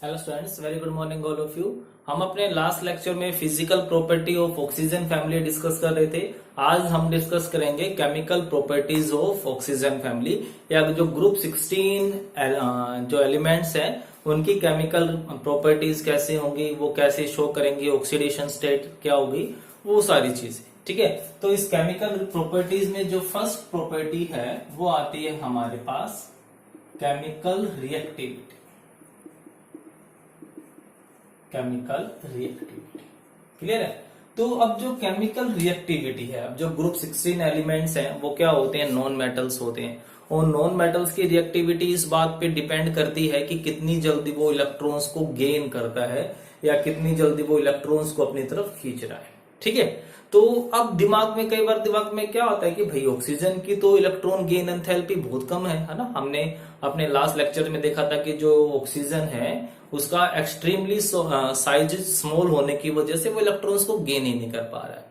Hello students, very good morning all of you. हम अपने last lecture में physical property of oxygen family discuss कर रहे थे। आज हम डिस्कस करेंगे chemical properties of oxygen family, या जो ग्रुप 16 जो एलिमेंट्स हैं उनकी केमिकल प्रॉपर्टीज कैसे होंगी, वो कैसे शो करेंगी, ऑक्सीडेशन स्टेट क्या होगी, वो सारी चीजें। ठीक है, तो इस केमिकल प्रॉपर्टीज में जो फर्स्ट प्रॉपर्टी है वो आती है हमारे पास chemical reactivity. Chemical reactivity clear है। तो अब जो केमिकल रिएक्टिविटी है, अब जो ग्रुप 16 एलिमेंट्स हैं वो क्या होते हैं, नॉन मेटल्स होते हैं। और नॉन मेटल्स की रिएक्टिविटी इस बात पे डिपेंड करती है कि कितनी जल्दी वो इलेक्ट्रॉन्स को गेन करता है या कितनी जल्दी वो इलेक्ट्रॉन्स को अपनी तरफ खींच रहा है। ठीक है, तो अब कई बार दिमाग में क्या आता है कि भाई ऑक्सीजन की तो इलेक्ट्रॉन गेन एंथैल्पी बहुत कम है ना। हमने अपने लास्ट लेक्चर में देखा था कि जो ऑक्सीजन है उसका एक्सट्रीमली साइज स्मॉल होने की वजह से वो इलेक्ट्रॉन्स को गेन ही नहीं कर पा रहा है।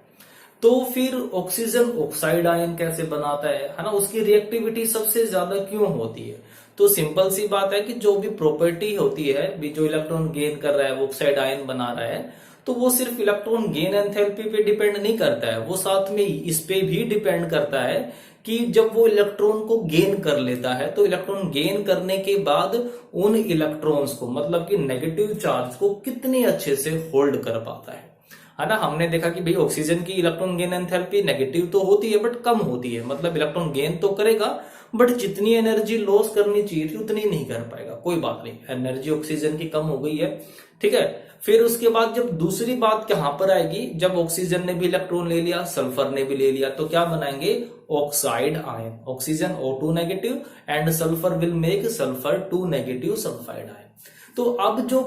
तो फिर ऑक्सीजन ऑक्साइड आयन कैसे बनाता है ना, उसकी रिएक्टिविटी सबसे ज्यादा क्यों होती है। तो सिंपल सी बात है कि जो भी प्रॉपर्टी होती है, जो इलेक्ट्रॉन गेन कर रहा है, वो ऑक्साइड आयन बना रहा है, तो वो सिर्फ इलेक्ट्रॉन गेन एंथैल्पी पे डिपेंड नहीं करता है, वो साथ में इस पे भी डिपेंड करता है कि जब वो इलेक्ट्रॉन को गेन कर लेता है तो इलेक्ट्रॉन गेन करने के बाद उन इलेक्ट्रॉन्स को, मतलब कि नेगेटिव चार्ज को, कितने अच्छे से होल्ड कर पाता है ना। हमने देखा कि भाई ऑक्सीजन की इलेक्ट्रॉन गेन एंथैल्पी नेगेटिव तो होती है बट कम होती है, मतलब इलेक्ट्रॉन गेन तो करेगा बट जितनी एनर्जी लॉस करनी चाहिए थी उतनी नहीं कर पाएगा। कोई बात नहीं, एनर्जी ऑक्सीजन की कम हो गई है। ठीक है, फिर उसके बाद जब दूसरी बात कहां पर आएगी, जब ऑक्सीजन ने भी इलेक्ट्रॉन ले लिया, सल्फर ने भी ले लिया, तो क्या बनाएंगे, oxide ion. Oxygen O2 negative and sulphur will make sulphur 2 negative sulphide ion. तो अब जो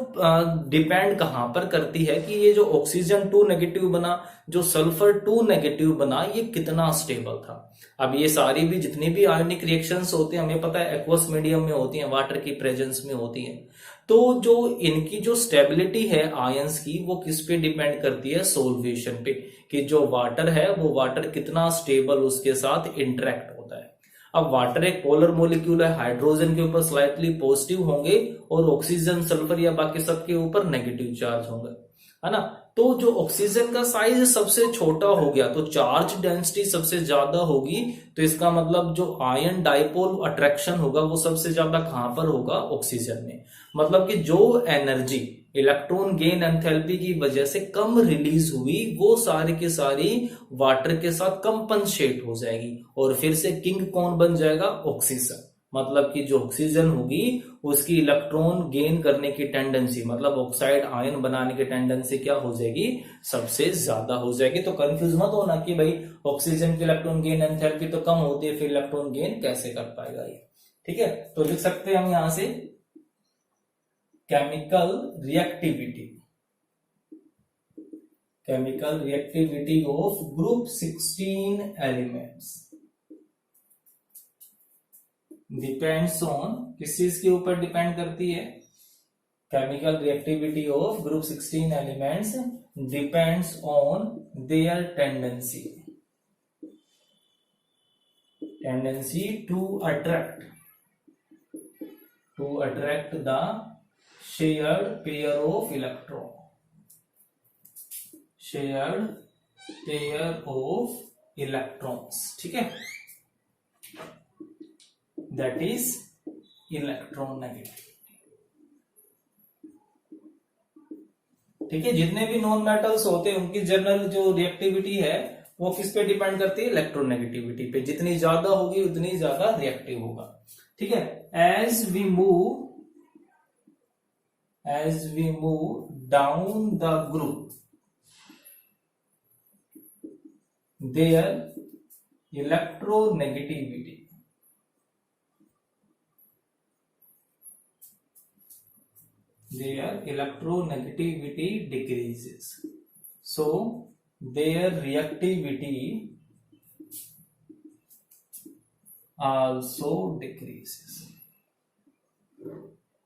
डिपेंड कहां पर करती है कि ये जो ऑक्सीजन 2 नेगेटिव बना, जो सल्फर 2 नेगेटिव बना, ये कितना स्टेबल था। अब ये सारी भी जितनी भी आयोनिक रिएक्शंस होती हैं, हमें पता है एक्वस मीडियम में होती हैं, वाटर की प्रेजेंस में होती हैं। तो जो इनकी जो स्टेबिलिटी है आयंस की, वो किस पे डिपेंड करती है, सोल्वेशन पे, कि जो वाटर है वो वाटर कितना स्टेबल उसके साथ इंटरेक्ट होता है। अब वाटर एक पोलर मॉलिक्यूल है, हाइड्रोजन के ऊपर स्लाइटली पॉजिटिव होंगे और ऑक्सीजन, सल्फर या बाकी सबके ऊपर नेगेटिव चार्ज होंगे, है ना। तो जो ऑक्सीजन का साइज सबसे छोटा हो गया तो चार्ज डेंसिटी सबसे ज्यादा होगी, तो इसका मतलब जो आयन डाइपोल अट्रैक्शन होगा वो सबसे ज्यादा कहां पर होगा, ऑक्सीजन में। मतलब कि जो एनर्जी इलेक्ट्रॉन गेन एंथैल्पी की वजह से कम रिलीज हुई, वो सारी की सारी वाटर के साथ कंपनसेट हो जाएगी और फिर से किंग कौन बन जाएगा, ऑक्सीजन। मतलब कि जो ऑक्सीजन होगी उसकी इलेक्ट्रॉन गेन करने की टेंडेंसी, मतलब ऑक्साइड आयन बनाने की टेंडेंसी क्या हो जाएगी, सबसे ज्यादा हो जाएगी। तो कंफ्यूज मत होना कि भाई ऑक्सीजन की इलेक्ट्रॉन गेन एंथैल्पी तो कम होती है, फिर इलेक्ट्रॉन गेन कैसे कर पाएगा ये। ठीक है, तो लिख सकते हैं हम यहां से chemical reactivity, chemical reactivity of group 16 elements depends on, किस चीज के ऊपर डिपेंड करती है, chemical reactivity of group 16 elements depends on their tendency to attract the shared pair of electron, shared pair of electrons. ठीक है, दैट इज इलेक्ट्रोनेगेटिविटी। ठीक है, जितने भी नॉन मेटल्स होते हैं उनकी जनरल जो रिएक्टिविटी है वो किस पे डिपेंड करती है, इलेक्ट्रोनेगेटिविटी पे। जितनी ज्यादा होगी उतनी ज्यादा रिएक्टिव होगा। ठीक है, as we move down the group, their electronegativity decreases, so their reactivity also decreases।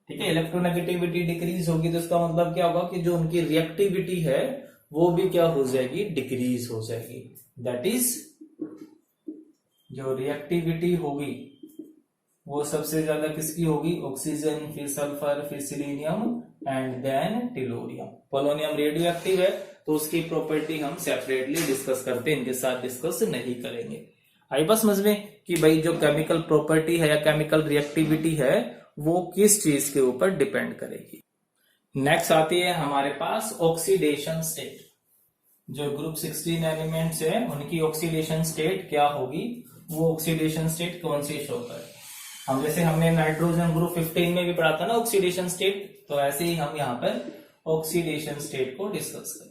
ठीक है, इलेक्ट्रोनेगेटिविटी डिक्रीज होगी तो इसका मतलब क्या होगा कि जो उनकी रिएक्टिविटी है वो भी क्या हो जाएगी, डिक्रीज हो जाएगी। दैट इज जो रिएक्टिविटी होगी वो सबसे ज्यादा किसकी होगी, ऑक्सीजन, फिर सल्फर, फिर selenium and then tellurium. Polonium radioactive है तो उसकी प्रॉपर्टी हम सेपरेटली डिस्कस करते हैं, इनके साथ डिस्कस नहीं करेंगे। आई बात समझ में कि भाई जो केमिकल प्रॉपर्टी है या केमिकल रिएक्टिविटी है वो किस चीज के ऊपर डिपेंड करेगी। नेक्स्ट आती है हमारे पास ऑक्सीडेशन स्टेट। जो ग्रुप 16 एलिमेंट्स है उनकी ऑक्सीडेशन स्टेट क्या होगी, वो ऑक्सीडेशन स्टेट कौन सी शो करे। हम जैसे हमने नाइट्रोजन ग्रुप 15 में भी पढ़ा था ना ऑक्सीडेशन स्टेट, तो ऐसे ही हम यहाँ पर ऑक्सीडेशन स्टेट को डिस्कस करेंगे।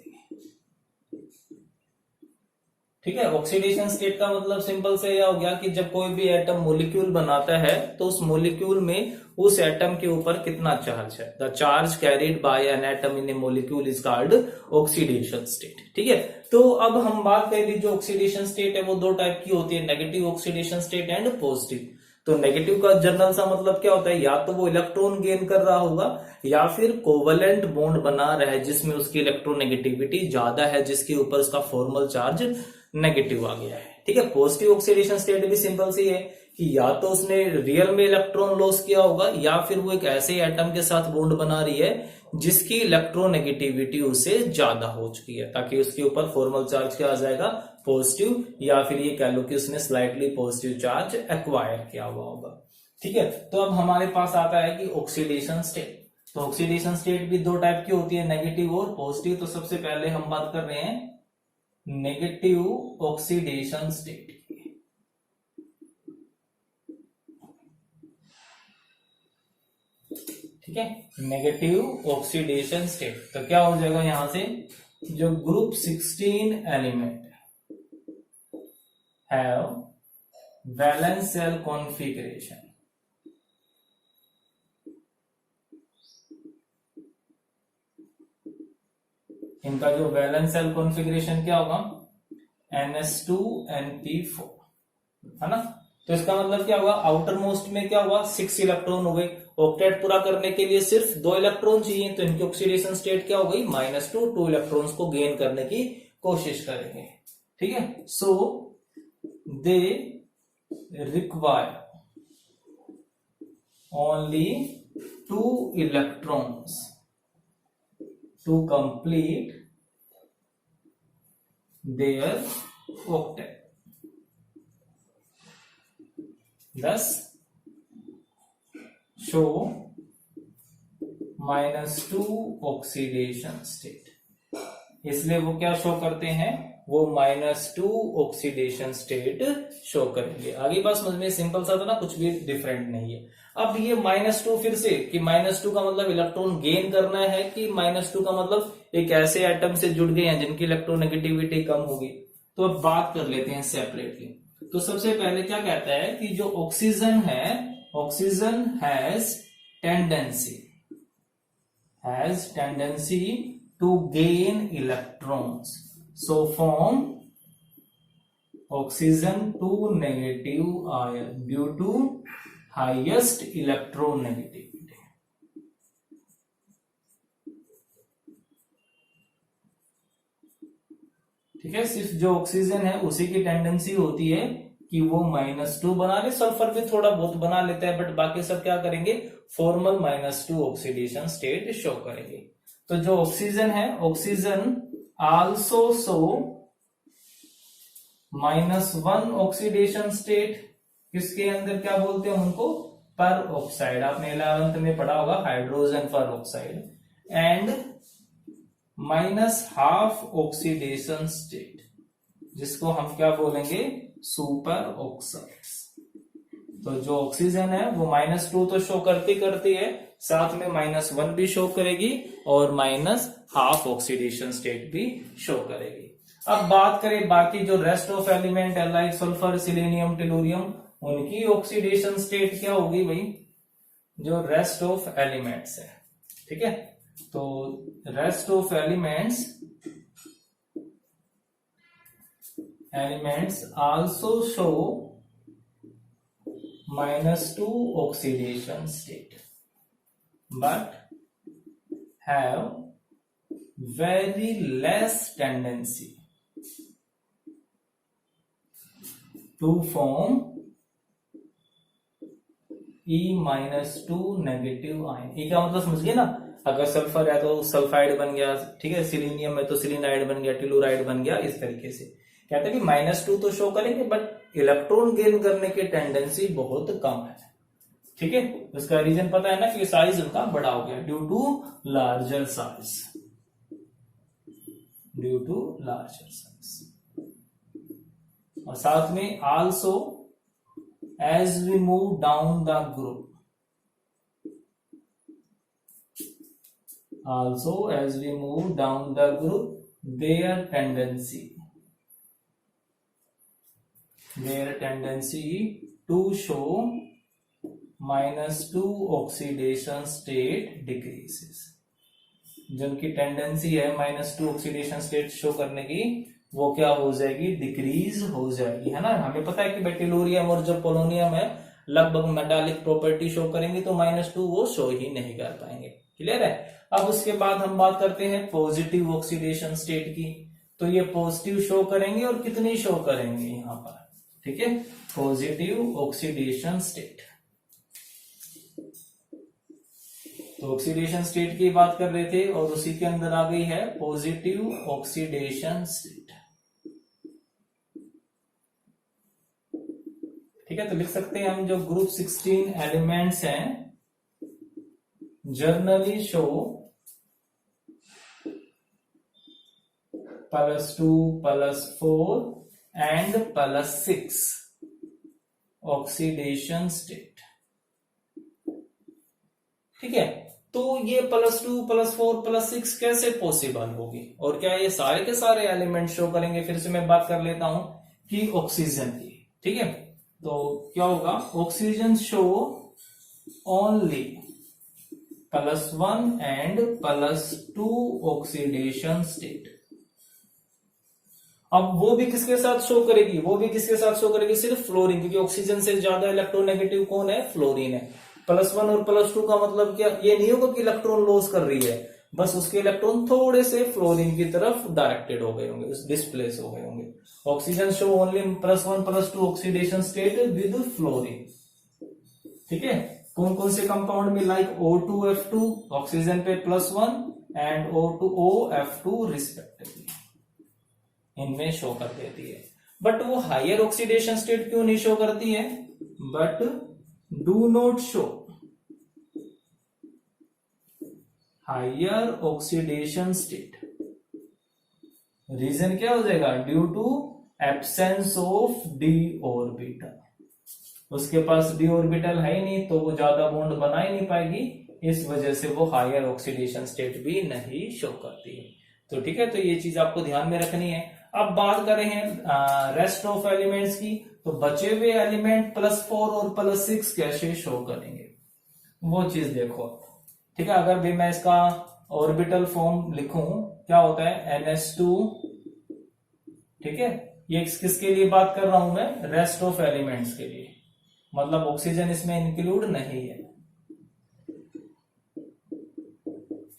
ठीक है, ऑक्सीडेशन स्टेट का मतलब सिंपल से यह हो गया कि जब कोई भी एटम मॉलिक्यूल बनाता है तो उस मॉलिक्यूल में उस एटम के ऊपर कितना चार्ज है, the charge carried by an atom in A molecule is called oxidation state. ठीक है, तो अब हम बात करें जो ऑक्सीडेशन स्टेट है वो दो टाइप की होती है, negative oxidation state and positive. तो नेगेटिव का जनरल सा मतलब क्या होता है, या तो वो इलेक्ट्रॉन गेन कर रहा होगा या फिर कोवलेंट बॉन्ड बना रहा है जिसमें उसकी इलेक्ट्रोनेगेटिविटी ज्यादा है, जिसके ऊपर उसका फॉर्मल चार्ज नेगेटिव आ गया है। ठीक है, पॉजिटिव ऑक्सीडेशन स्टेट भी सिंपल सी है कि या तो उसने रियल में इलेक्ट्रॉन लॉस किया होगा या फिर वो एक ऐसे एटम के साथ बॉन्ड बना रही है जिसकी इलेक्ट्रोनेगेटिविटी उससे ज्यादा हो चुकी है, ताकि उसके ऊपर फॉर्मल चार्ज क्या आ जाएगा, पॉजिटिव, या फिर ये कह लो कि उसने स्लाइटली पॉजिटिव चार्ज एक्वायर किया हुआ होगा। ठीक है, तो अब हमारे पास आता है कि ऑक्सीडेशन स्टेट। तो ऑक्सीडेशन स्टेट भी दो टाइप की होती है, नेगेटिव और पॉजिटिव। तो सबसे पहले हम बात कर रहे हैं नेगेटिव ऑक्सीडेशन स्टेट। ठीक है, नेगेटिव ऑक्सीडेशन स्टेट। तो क्या हो जाएगा यहां से, जो group 16 element have valence shell configuration, इनका जो वैलेंस शेल कॉन्फ़िगरेशन क्या होगा, NH2NP4, है ना। तो इसका मतलब क्या होगा, आउटर मोस्ट में क्या हुआ, 6 इलेक्ट्रॉन हो गए। ऑक्टेट पूरा करने के लिए सिर्फ 2 इलेक्ट्रॉन चाहिए, तो इनकी ऑक्सीडेशन स्टेट क्या हो गई, -2 इलेक्ट्रॉन्स को गेन करने की कोशिश करेंगे। ठीक है, so they require only 2 electrons to complete their octet. Thus, show -2 oxidation state. इसलिए वो क्या शो करते हैं, वो -2 ऑक्सीडेशन स्टेट शो करेंगे। आगे बात समझ में सिंपल सा था ना, कुछ भी डिफरेंट नहीं है। अब ये -2 फिर से कि -2 का मतलब इलेक्ट्रॉन गेन करना है कि -2 का मतलब एक ऐसे एटम से जुड़ गए हैं जिनकी इलेक्ट्रोनेगेटिविटी कम होगी। तो अब बात कर लेते हैं सेपरेटली। तो सबसे पहले क्या कहता है कि जो ऑक्सीजन है, oxygen has tendency to gain electrons, so form oxygen to negative ion due to highest electronegativity. ठीक है, सिर्फ जो ऑक्सीजन है उसी की टेंडेंसी होती है कि वो -2 बना ले, सल्फर भी थोड़ा बहुत बना लेता है, बट बाकी सब क्या करेंगे, फॉर्मल -2 ऑक्सीडेशन स्टेट शो करेंगे। तो जो ऑक्सीजन है, oxygen also show -1 oxidation state. किसके अंदर क्या बोलते हैं उनको, पर ऑक्साइड। आपने 11th में पढ़ा होगा हाइड्रोजन पर ऑक्साइड। एंड -12 ऑक्सीडेशन स्टेट, जिसको हम क्या बोलेंगे, सुपर ऑक्साइड्स। तो जो ऑक्सीजन है वो -2 तो शो करती है, साथ में -1 भी शो करेगी और -12 ऑक्सीडेशन स्टेट भी शो करेगी। अब बात करें बाकी जो रेस्ट ऑफ एलिमेंट है, लाइक सल्फर, सिलेनियम, टेलुरियम, उनकी ऑक्सीडेशन स्टेट क्या होगी भाई, जो रेस्ट ऑफ एलिमेंट्स है। ठीक है, तो rest of elements also show -2 oxidation state but have very less tendency to form E-2 negative ion. ये क्या मतलब समझ गए ना, अगर सल्फर है तो सल्फाइड बन गया, ठीक है, सिलीनियम है तो सिलीनाइड बन गया, टेलुराइड बन गया, इस तरीके से कहते हैं कि -2 तो शो करेंगे बट इलेक्ट्रॉन गेन करने की टेंडेंसी बहुत कम है, ठीक है। उसका रीजन पता है ना कि साइज उनका बड़ा हो गया, due to larger size, due to larger size. और साथ में also as we move down the group, also as we move down the group their tendency to show -2 oxidation state decreases। जिनकी टेंडेंसी है -2 oxidation state show करने की, वो क्या हो जाएगी, डिक्रीज हो जाएगी, है ना। हमें पता है कि टेलुरियम और जो पोलोनियम है लगभग मेटालिक प्रॉपर्टी शो करेंगे, तो -2 वो शो ही नहीं कर पाएंगे, क्लियर है। अब उसके बाद हम बात करते हैं पॉजिटिव ऑक्सीडेशन स्टेट की। तो ये पॉजिटिव शो करेंगे और कितनी शो करेंगे यहां पर, ठीक है, पॉजिटिव ऑक्सीडेशन स्टेट। तो ऑक्सीडेशन स्टेट की बात कर रहे थे और उसी के अंदर आ गई है पॉजिटिव ऑक्सीडेशन स्टेट, ठीक है। तो लिख सकते हैं हम, जो ग्रुप 16 एलिमेंट्स हैं generally show +2, +4 and +6 oxidation state, ठीक है। तो ये +2, +4, +6 कैसे पॉसिबल होगी, और क्या ये सारे के सारे एलिमेंट शो करेंगे। फिर से मैं बात कर लेता हूं कि ऑक्सीजन की, ठीक है। तो क्या होगा, oxygen show only +1 and +2 oxidation state. अब वो भी किसके साथ शो करेगी, वो भी किसके साथ शो करेगी, सिर्फ फ्लोरीन, क्योंकि ऑक्सीजन से ज्यादा इलेक्ट्रोनेगेटिव कौन है, फ्लोरीन है। +1 और +2 का मतलब क्या, ये नहीं होगा कि इलेक्ट्रॉन लॉस कर रही है, बस उसके इलेक्ट्रॉन थोड़े से फ्लोरीन की तरफ डायरेक्टेड हो गए होंगे, डिस्प्लेस हो गए होंगे। Oxygen show only +1, +2 oxidation state with fluorine, ठीक है। कौन कौन से कंपाउंड में, लाइक O2F2 ऑक्सीजन पे +1 एंड O2OF2 रिस्पेक्टिवली, इनमें शो कर देती है। बट वो हायर ऑक्सीडेशन स्टेट क्यों नहीं शो करती है, but do not show higher oxidation state. Reason क्या हो जाएगा, due to absence of d orbital. उसके पास d ऑर्बिटल है ही नहीं, तो वो ज्यादा बॉन्ड बना ही नहीं पाएगी, इस वजह से वो हायर ऑक्सीडेशन स्टेट भी नहीं शो करती है। तो ठीक है, तो ये चीज आपको ध्यान में रखनी है। अब बात करें हैं रेस्ट ऑफ एलिमेंट्स की, तो बचे हुए एलिमेंट +4 और +6 कैसे शो करेंगे, वो चीज देखो, ठीक है। अगर भी मैं इसका ऑर्बिटल फॉर्म लिखूं, क्या होता है, NH2, ठीक है। ये किसके लिए बात कर रहा हूं मैं, रेस्ट ऑफ एलिमेंट्स के लिए, मतलब ऑक्सीजन इसमें इंक्लूड नहीं है,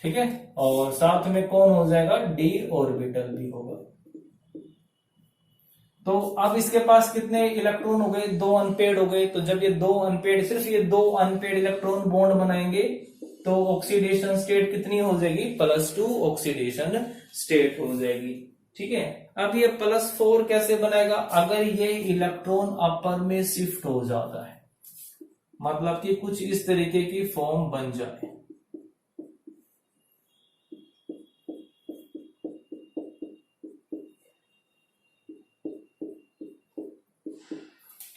ठीक है। और साथ में कौन हो जाएगा, d ऑर्बिटल भी होगा। तो अब इसके पास कितने इलेक्ट्रॉन हो गए, 2 अनपेड हो गए। तो जब ये 2 अनपेड, सिर्फ ये 2 अनपेड इलेक्ट्रॉन बॉन्ड बनाएंगे, तो ऑक्सीडेशन स्टेट कितनी हो जाएगी, +2 ऑक्सीडेशन स्टेट हो जाएगी, ठीक है। अब ये +4 कैसे बनाएगा, अगर ये इलेक्ट्रॉन अपर में शिफ्ट हो जाता है, मतलब कि कुछ इस तरीके की फॉर्म बन जाए,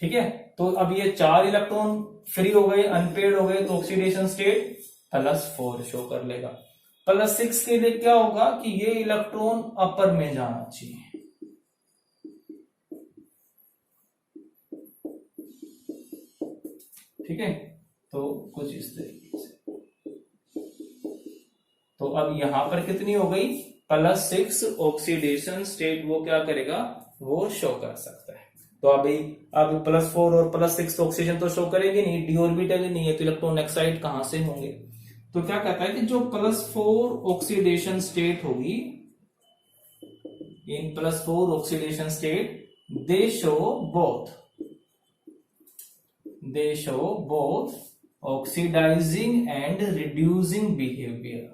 ठीक है। तो अब ये 4 इलेक्ट्रॉन फ्री हो गए, अनपेड हो गए, तो ऑक्सीडेशन स्टेट +4 शो कर लेगा। +6 के लिए क्या होगा कि ये इलेक्ट्रॉन अपर में जाना चाहिए, ठीक है। तो कुछ इस तरीके से, तो अब यहां पर कितनी हो गई, +6 ऑक्सीडेशन स्टेट वो क्या करेगा, वो शो कर सकता है। तो अभी अब +4 और +6 तो ऑक्सीजन तो शो करेगी नहीं, डी ऑर्बिटल ही नहीं है, तो इलेक्ट्रॉन एक्साइट कहां से होंगे। तो क्या कहता है कि जो +4 ऑक्सीडेशन स्टेट होगी, in +4 oxidation state they show both oxidising and reducing behaviour.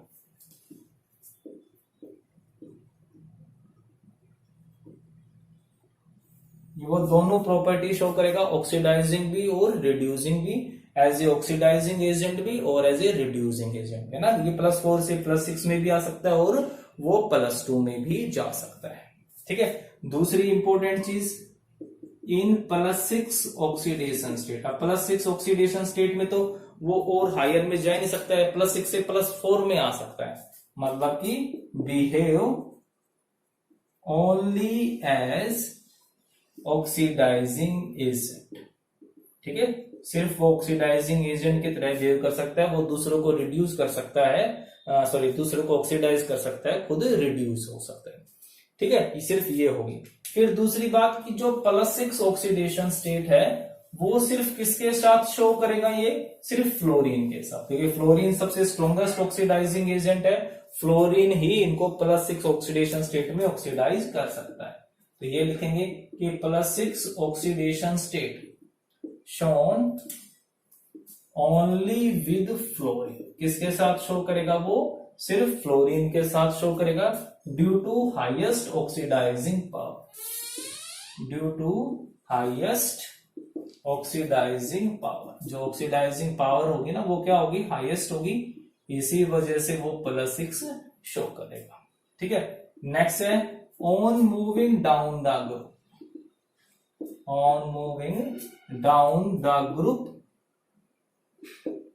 वो दोनों प्रॉपर्टी शो करेगा, ऑक्सीडाइजिंग भी और रिड्यूसिंग भी, एज ए ऑक्सीडाइजिंग एजेंट भी और एज ए रिड्यूसिंग एजेंट, है ना। ये +4 से +6 में भी आ सकता है और वो +2 में भी जा सकता है, ठीक है। दूसरी इंपॉर्टेंट चीज, इन +6 ऑक्सीडेशन स्टेट। अब +6 ऑक्सीडेशन स्टेट में तो वो और हायर में जा नहीं सकता है, +6 से +4 में आ सकता है, मतलब कि behave only as oxidising agent, ठीक है। सिर्फ वो ऑक्सीडाइजिंग एजेंट की तरह बिहेव कर सकता है, वो दूसरों को रिड्यूस कर सकता है, दूसरों को ऑक्सीडाइज कर सकता है, खुद रिड्यूस हो सकता है, ठीक है। सिर्फ ये होगी। फिर दूसरी बात कि जो +6 ऑक्सीडेशन स्टेट है वो सिर्फ किसके साथ शो करेगा, ये सिर्फ फ्लोरीन के साथ, क्योंकि फ्लोरीन सबसे स्ट्रॉन्गेस्ट ऑक्सीडाइजिंग एजेंट है। फ्लोरीन ही इनको +6 ऑक्सीडेशन स्टेट में ऑक्सीडाइज कर सकता है। तो ये लिखेंगे कि +6 oxidation state shown only with fluorine. किसके साथ शो करेगा, वो सिर्फ फ्लोरीन के साथ शो करेगा, due to highest oxidising power. Due to highest oxidising power, जो ऑक्सीडाइजिंग पावर होगी ना वो क्या होगी, हाईएस्ट होगी, इसी वजह से वो +6 शो करेगा, ठीक है। नेक्स्ट है on moving down the group. On moving down the group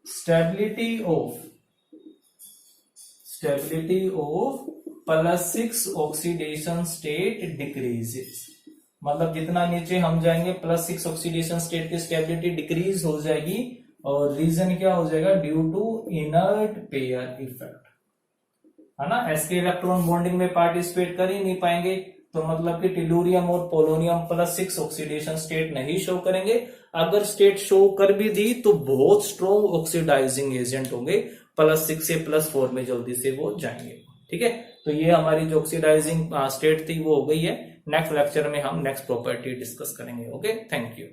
stability of +6 oxidation state decreases. मतलब जितना नीचे हम जाएंगे +6 ऑक्सीडेशन स्टेट की स्टेबिलिटी डिक्रीज हो जाएगी, और रीजन क्या हो जाएगा, due to inert pair effect, है ना। sp इलेक्ट्रॉन बॉन्डिंग में पार्टिसिपेट कर ही नहीं पाएंगे, तो मतलब कि टेलुरियम और पोलोनियम +6 ऑक्सीडेशन स्टेट नहीं शो करेंगे। अगर स्टेट शो कर भी दी तो बहुत स्ट्रॉन्ग ऑक्सीडाइजिंग एजेंट होंगे, +6 से +4 में जल्दी से वो जाएंगे, ठीक है। तो ये हमारी जो ऑक्सीडाइजिंग स्टेट थी वो हो गई है। नेक्स्ट लेक्चर में हम नेक्स्ट प्रॉपर्टी डिस्कस करेंगे। Okay, thank you.